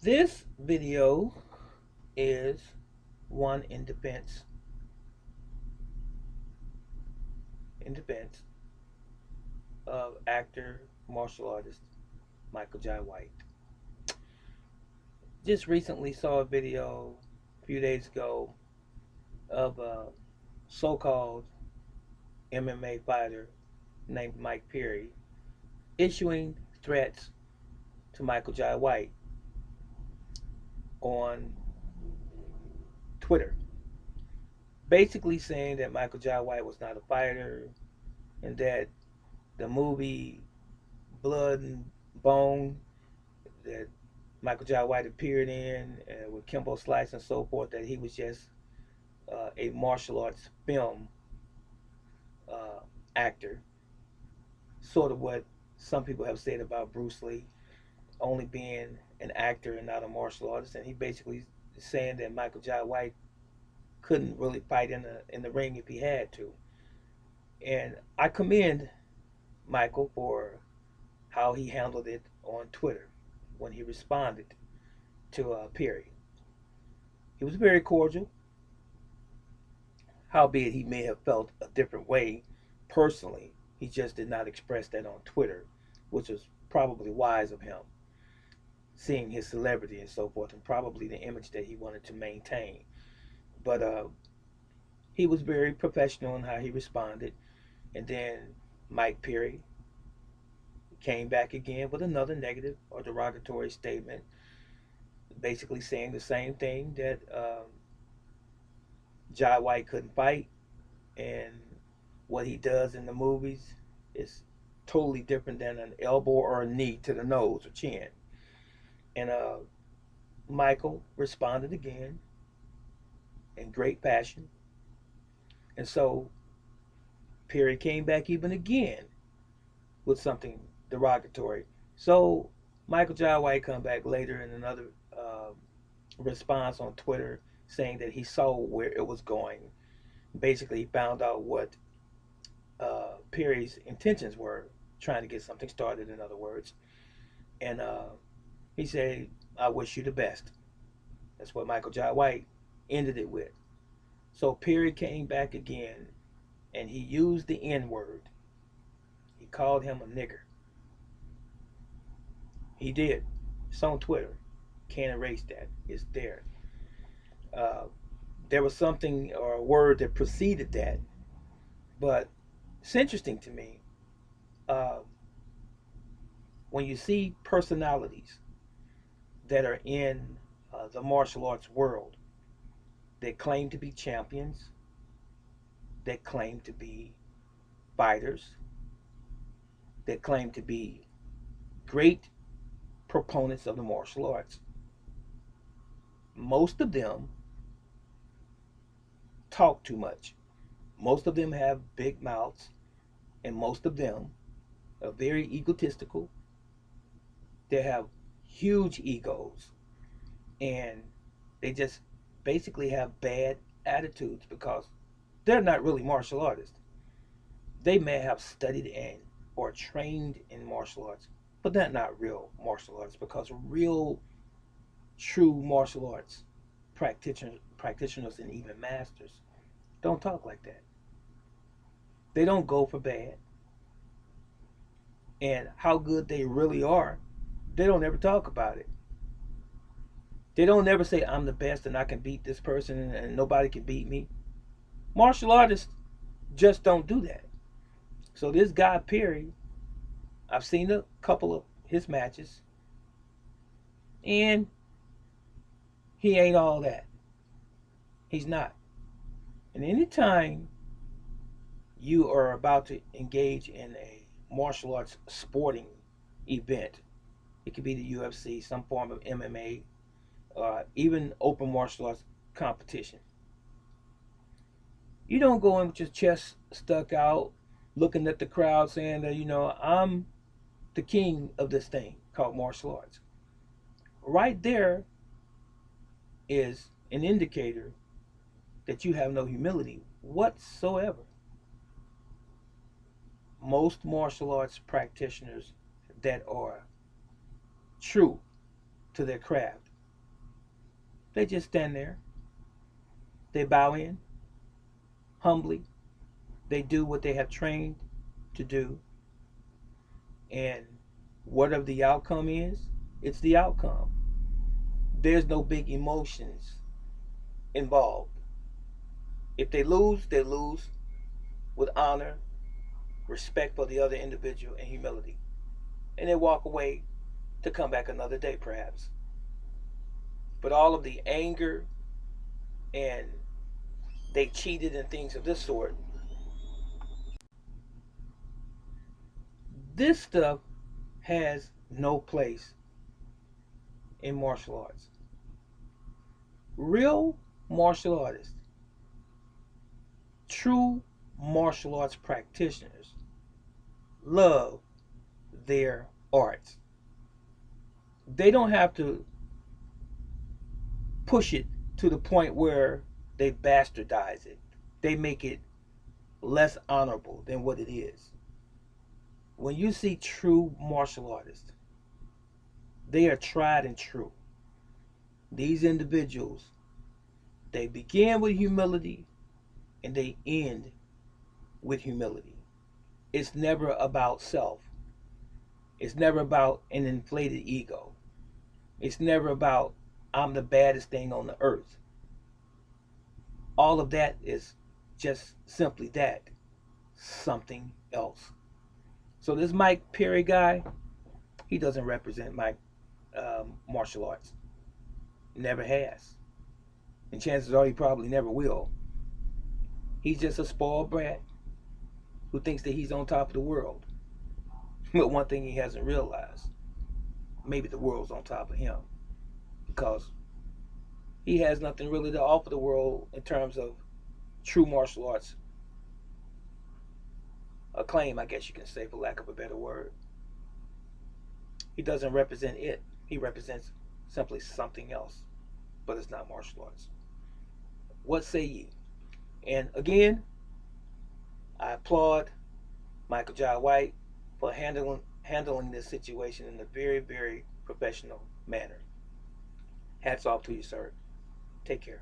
This video is one in defense of actor, martial artist Michael Jai White. Just recently saw a video a few days ago of a so-called MMA fighter named Mike Perry issuing threats to Michael Jai White on Twitter, basically saying that Michael Jai White was not a fighter and that the movie Blood and Bone that Michael Jai White appeared in with Kimbo Slice and so forth, that he was just a martial arts film uh, actor, sort of what some people have said about Bruce Lee, only being an actor and not a martial artist. And he basically is saying that Michael Jai White couldn't really fight in the ring if he had to. And I commend Michael for how he handled it on Twitter when he responded to Perry. He was very cordial, howbeit he may have felt a different way personally. He just did not express that on Twitter, which was probably wise of him, seeing his celebrity and so forth, and probably the image that he wanted to maintain. But he was very professional in how he responded. And then Mike Perry came back again with another negative or derogatory statement, basically saying the same thing, that Jai White couldn't fight, and what he does in the movies is totally different than an elbow or a knee to the nose or chin. And Michael responded again in great passion. And so Perry came back even again with something derogatory. So Michael Jai White come back later in another response on Twitter saying that he saw where it was going. Basically, he found out what Perry's intentions were, trying to get something started, in other words. And he said, I wish you the best. That's what Michael Jai White ended it with. So Perry came back again and he used the N word. He called him a nigger. He did. It's on Twitter. Can't erase that. It's there. Uh, there was something or a word that preceded that, but it's interesting to me uh, when you see personalities that are in the martial arts world that claim to be champions, that claim to be fighters, that claim to be great proponents of the martial arts. Most of them talk too much. Most of them have big mouths, and most of them are very egotistical. They have huge egos, and they just basically have bad attitudes because they're not really martial artists. They may have studied in or trained in martial arts, but they're not real martial artists, because real, true martial arts practitioners and even masters don't talk like that. They don't go for bad. And how good they really are, they don't ever talk about it. They don't ever say, I'm the best and I can beat this person and nobody can beat me. Martial artists just don't do that. So this guy Perry, I've seen a couple of his matches, and he ain't all that. He's not. And anytime you are about to engage in a martial arts sporting event, it could be the UFC, some form of MMA, even open martial arts competition. You don't go in with your chest stuck out, looking at the crowd, saying that, I'm the king of this thing called martial arts. Right there is an indicator that you have no humility whatsoever. Most martial arts practitioners that are true to their craft They just stand there. They bow in humbly. They do what they have trained to do. And whatever the outcome is, it's the outcome. There's no big emotions involved. If they lose with honor, respect for the other individual, and humility. And they walk away to come back another day, perhaps. But all of the anger and they cheated and things of this sort, this stuff has no place in martial arts. Real martial artists, true martial arts practitioners, love their arts. They don't have to push it to the point where they bastardize it. They make it less honorable than what it is. When you see true martial artists, they are tried and true. These individuals, they begin with humility and they end with humility. It's never about self. It's never about an inflated ego. It's never about I'm the baddest thing on the earth. All of that is just simply that, something else. So this Mike Perry guy, he doesn't represent my martial arts. Never has. And chances are he probably never will. He's just a spoiled brat who thinks that he's on top of the world. But one thing he hasn't realized, maybe the world's on top of him. Because he has nothing really to offer the world in terms of true martial arts acclaim, I guess you can say, for lack of a better word. He doesn't represent it. He represents simply something else, but it's not martial arts. What say ye? And again, I applaud Michael Jai White for handling this situation in a very, very professional manner. Hats off to you, sir. Take care.